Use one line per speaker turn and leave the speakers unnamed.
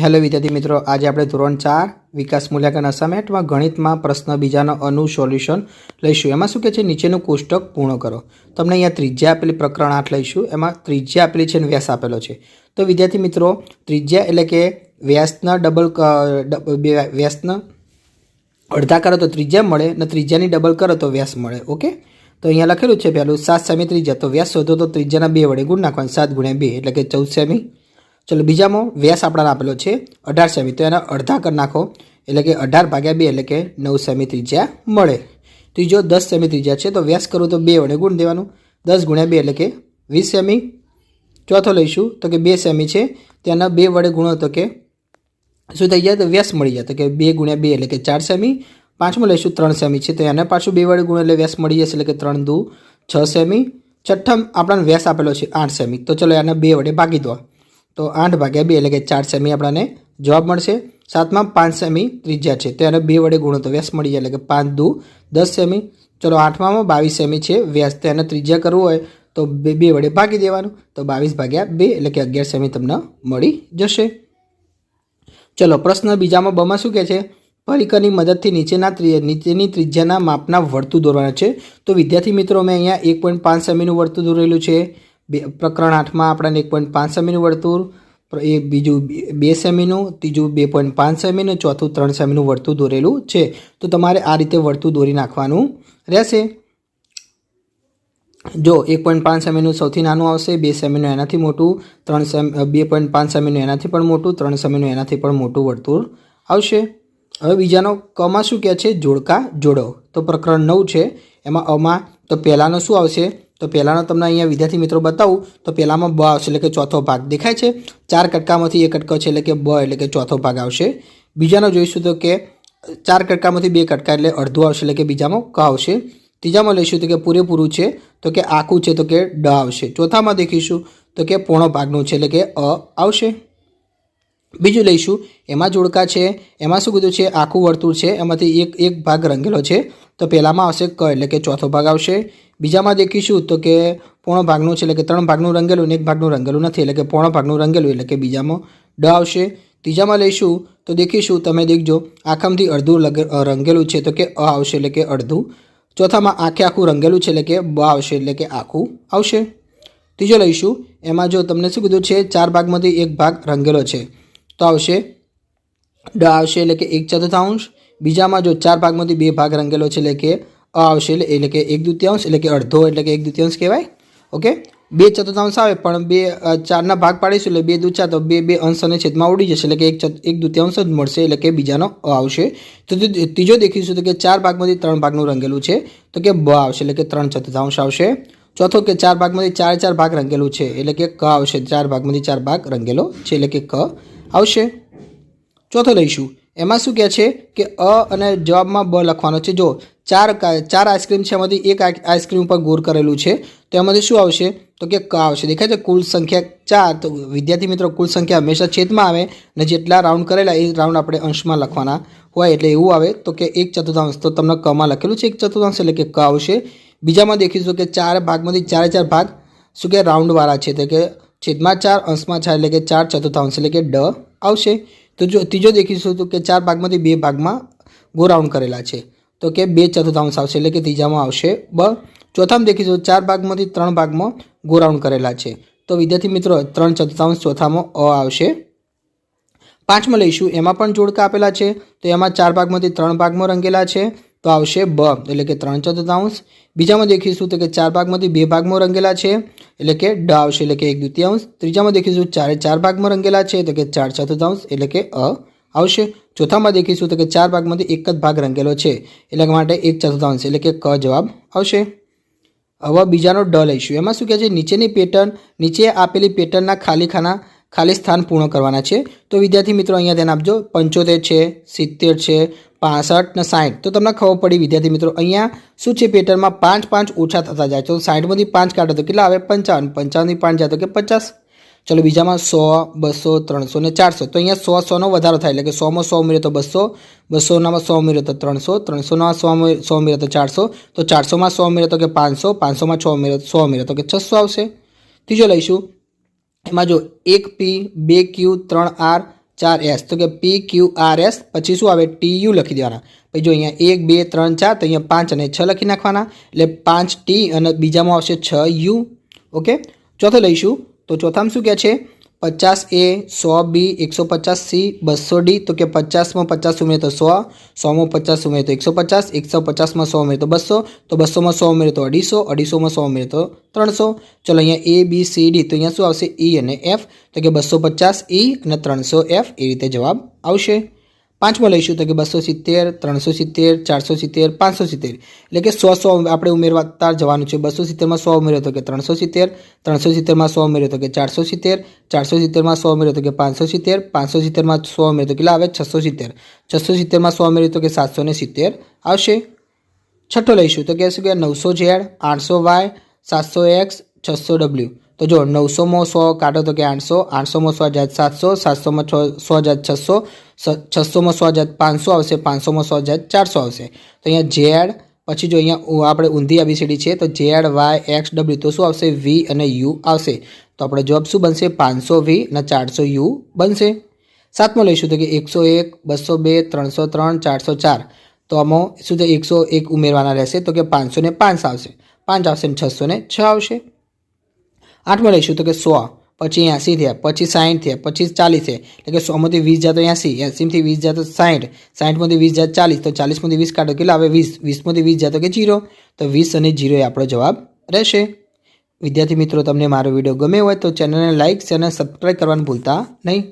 Hello विद्यार्थी मित्रों, आज આપણે ધોરણ 4 વિકાસ મૂલ્યાંકન અસાઇનમેન્ટમાં ગણિતમાં પ્રશ્ન બીજાનો અનુ સોલ્યુશન લઈશું। એમાં શું કહે છે, નીચેનું કોષ્ટક પૂર્ણ કરો। તમને અહીંયા ત્રિજ્યા આપેલી પ્રકરણ 8 લઈશું। એમાં ત્રિજ્યા આપેલી છે અને વ્યાસ આપેલો છે। તો વિદ્યાર્થી મિત્રો, ત્રિજ્યા એટલે કે વ્યાસના વ્યાસના અડધા કરો તો ત્રિજ્યા મળે અને ત્રિજ્યાની ડબલ કરો તો વ્યાસ મળે। ઓકે, તો અહીંયા લખેલું છે પહેલું 7 સેમી ત્રિજ્યા, તો વ્યાસ શોધો તો ત્રિજ્યાના 2 વડે ગુણ નાખવાનું, 7 × 2 એટલે કે 14 સેમી। चलो बीजामो व्यास आपने आपेलो है 18 सेमी, तो एना अर्धा कर नाखो एटले के 18/2 एटले के 9 सेमी त्रिज्या मळे। तीजो 10 सेमी त्रिज्या है, तो व्यास करो तो 2 वडे गुण देवानुं, 10 × 2 एटले के 20 सेमी। चौथो लईशुं तो के 2 सेमी है, त्याना 2 वडे गुणो तो के शुं थई जाय, तो व्यास मळी जाय, तो के 2 × 2 एटले के 4 सेमी। पांचमो लईशुं 3 सेमी है, तो एने पाछुं 2 वडे गुणो एटले व्यास मळी जशे, एटले के 3 × 2 = 6 सेमी। छठ्ठम आपणे व्यास आपेलो है 8 सेमी, तो चलो एने 2 वडे भागी दो, तो 8/2 एटले के 4 सेमी आपने जवाब मळशे। सातमा 5 सेमी त्रिज्या है, तो एने 2 वडे गुणो तो व्यास मळी जाय, एटले के 5 × 2 = 10 सेमी। चलो 8मां 22 सेमी है व्यास, तो एने त्रिज्या करवो होय तो 2 वडे भागी देवानुं, तो 22/2 एटले के 11 सेमी तमने मळी जशे। चलो प्रश्न बीजामां बमां शुं कहे छे, परिकरनी मददथी नीचेनी त्रिज्याना मापना वर्तुळ दोरवाना छे। तो विद्यार्थी मित्रों, मैं अहींया 1.5 सेमीनुं वर्तुळ दोरेलुं छे। प्रकरण 8 में आपने 1.5 सेमीनुं वर्तुळ, बीजू 2 सेमीनुं, तीजू 2.5 सेमीनुं, चौथुं 3 सेमीनुं वर्तुळ दोरेलुं छे। तो तमारे आ रीते वर्तुळ दोरी नाखवानुं रहेशे। जो 1.5 सेमीनुं सौथी नानुं आवशे, 2 सेमीनुं एनाथी मोटुं, 2.5 सेमीनुं एनाथी पण मोटुं, 3 सेमीनुं एनाथी पण मोटुं वर्तुळ आवशे। हवे बीजानो कमां शुं कहे छे, जोड़का जोड़ो। तो प्रकरण 9 छे, एमां अमां तो पहेलानो शुं आवशे, तो पहेलानो तमने अहींया विद्यार्थी मित्रों बतावुं तो पहेलामां ब आवशे, एटले के चौथो भाग देखाय छे। 4 कटकामांथी 1 कटको छे, एटले के ब एटले के चौथो भाग आवशे। बीजानो जोईशुं तो के 4 कटकामांथी 2 कटका एटले अर्धुं आवशे, एटले के बीजामां क आवशे। तीजामां लईशुं तो के पूरेपूरुं छे, तो के आखुं छे, तो के ड आवशे। चौथामां देखीशुं तो के पोणो भागनुं छे, एटले के अ आवशे। बीजું લઈશું, એમાં જોડકા છે, એમાં શું કીધું છે, આખું વર્તુળ છે, એમાંથી એક ભાગ રંગેલો છે, તો પહેલામાં આવશે ક એટલે કે ચોથો ભાગ આવશે। બીજામાં દેખીશું તો કે પોણો ભાગનું છે, એટલે કે 3 ભાગનું રંગેલું ને 1 ભાગનું રંગેલું નથી, એટલે કે પોણો ભાગનું રંગેલું, એટલે કે બીજામાં ડ આવશે। ત્રીજામાં લઈશું તો દેખીશું, તમે દેખજો આખામાંથી અડધું રંગેલું છે, તો કે અ આવશે, એટલે કે અડધું। ચોથામાં આખે આખું રંગેલું છે, એટલે કે બ આવશે, એટલે કે આખું આવશે। ત્રીજો લઈશું, એમાં જો તમને શું કીધું છે, 4 ભાગમાંથી 1 ભાગ રંગેલો છે, तो आवशे ड आवशे, एटले के 1/4। बीजामां जो 4 भागमांथी 2 भाग रंगेलो छे, एटले के अ आवशे, एटले के 1/2, एटले के अर्धो, एटले के 1/2 कहेवाय। ओके, 2/4 आवे पण 4 ना भाग पाडीशुं એટલે 2 × 4 तो 2 अंश अने छेदमां उडी जशे, એટલે કે 1/2 ज मळशे, એટલે કે बीजानो अ आवशे। तो तीजो देखीशुं तो के 4 भागमांथी 3 भागनुं रंगेलुं छे, तो के ब आवशे, એટલે કે 3/4 आवशे। चौथो के 4 भागमांथी 4 भाग रंगेलुं छे, એટલે કે क आवशे, 4 भागमांथी 4 भाग रंगेलो छे, એટલે કે क आवशे। चौथो लईशुं, एमां शुं कहे छे के अ अने जवाबमां ब लखवानो छे। जो 4 आइसक्रीम छे, एमांथी एक आइसक्रीम पर गोर करेलुं छे, तो एमांथी शुं आवशे, तो के क आवशे। देखाय छे कुल संख्या 4, तो विद्यार्थी मित्रों कुल संख्या हमेशा छेदमां आवे ने जेटला राउंड करेला ए राउंड आपणे अंशमां लखवाना होय, एटले एवुं आवे। तो के 1/4, तो तमने क मां लखेलुं छे 1/4, एटले के क आवशे। बीजामां देखीशुं के 4 भागमांथी 4 भाग शुं के राउंडवाळा छे, तो के छेदमां 4 अंशमां 4, एटले के 4/4, एटले के ड आवशे। तो जो तीजो देखीशुं तो के 4 भागमांथी 2 भागमां गो राउंड करेला छे, तो के 2/4 आवशे, एटले के तीजामां आवशे ब। चौथामां देखीशुं 4 भागमांथी 3 भागमां गो राउंड करेला छे, तो विद्यार्थी मित्रों 3/4 चौथामां अ आवशे। पांचमां लईशुं, एमां पण जोड़का आपेला छे, तो एमां 4 भागमांथी 3 भागमां रंगेला छे, तो आवशे ब, एटले के 3/4। बीजामां देखीशुं तो के 4 भागमांथी 2 भागमां रंगेला छे, एटले के ड आवशे, एटले के 1/2। त्रीजामां देखीशुं 4 भागमां रंगेला छे, तो के 4/4, एटले के अ आवशे। चौथामां देखीशुं तो के 4 भागमांथी 1 ज भाग रंगेलो छे, एटला माटे 1/4, एटले के क जवाब आवशे। हवे बीजानो ड लईशुं, एमां शुं कहे छे, नीचेनी पेटर्न, नीचे आपेली पेटर्नना खाली स्थान पूर्ण करवाना छे। तो विद्यार्थी मित्रों अहींया ध्यान आपजो, 75 छे, 70 छे, 65 ने 60, तो तमने खबर पड़ी विद्यार्थी मित्रों। अहींया शुं छे, पेटर्नमां 5 ओछा थता जाय, तो 60 मांथी 5 काढो तो કેટલા આવે 55, 55 થી 5 જાય તો કે 50। चलो बीजामां 100, 200, 300 ने 400, तो अहींया 100 નો વધારો થાય, એટલે કે 100 માં 100 ઉમેર્યો તો 200, 200 નામાં 100 ઉમેર્યો તો 300, 300 ના 100 ઉમેર્યો તો 400, તો 400 માં 100 ઉમેર્યો તો કે 500, 500 માં 100 ઉમેર્યો તો કે 600 આવશે। ત્રીજો લઈશું, એમાં જો 1p, 2q, 3r, 4S તો કે PQRS પછી શું આવે TU લખી દેવાના. પછી જો અહીંયા 1 2 3 4 તો અહીંયા 5 અને 6 લખી નાખવાના એટલે 5T અને બીજામાં આવશે 6U. ઓકે, ચોથો લઈશું તો ચોથામાં શું કહે છે 50A 100B 150C 200D તો કે 50માં 50 ઉમેરે તો 100, 100માં 50 ઉમેરે તો 150, 150માં 100 ઉમેરે તો 200, તો 200માં 100 ઉમેરે તો 250, 250માં 100 ઉમેરે તો 300. ચલો અહીંયા ABCD તો અહીંયા શું આવશે E અને F તો કે 250E અને 300F એ રીતે જવાબ આવશે. પાંચમાં લઈશું તો કે 270 370 470 570 એટલે કે 100 આપણે ઉમેરતા જવાનું છે. 270માં 100 ઉમેર્યો તો કે 370, 370માં 100 ઉમેર્યો તો કે 470, 470માં 100 ઉમેર્યો તો કે 570, 570માં 100 ઉમેર્યો તો કેટલા આવે 670, 670માં 100 ઉમેર્યો તો કે 770 આવશે. છઠ્ઠો લઈશું તો કે શું કે 900Z 800Y 700X 600W તો જો 900માં 100 કાઢો તો કે 800, 800માં 100 જાય 700, 700માં 100 જાય 600, 600માં 100 જાય 500 આવશે, 500માં 100 જાય 400 આવશે. તો અહીંયા Z પછી જો અહીંયા આપણે ઊંધી ABCD છે તો ZYXW તો શું આવશે V અને U આવશે. તો આપણે જવાબ શું બનશે 500V અને 400U બનશે. સાતમો લઈશું તો કે 101 202 303 404 તો આમાં શું છે 101 ઉમેરવાના રહેશે તો કે 500 ને 5 આવશે, 5 આવશે ને 600 ને 6 આવશે. આઠમાં લઈશું તો કે 100 પછી 80 થયા, પછી 60 થયા, પછી 40 છે એટલે કે 100માંથી 20 જાય તો 80, 80માંથી 20 જાય તો 60, 60માંથી 20 જાય 40 તો 40માંથી 20 કાઢો કેટલા આવે 20, 20માંથી 20 જાય તો કે 0 તો 20 અને 0 એ આપણો જવાબ રહેશે. વિદ્યાર્થી મિત્રો તમને મારો વિડીયો ગમ્યો હોય તો ચેનલને લાઇક અને સબસ્ક્રાઈબ કરવાનું ભૂલતા નહીં.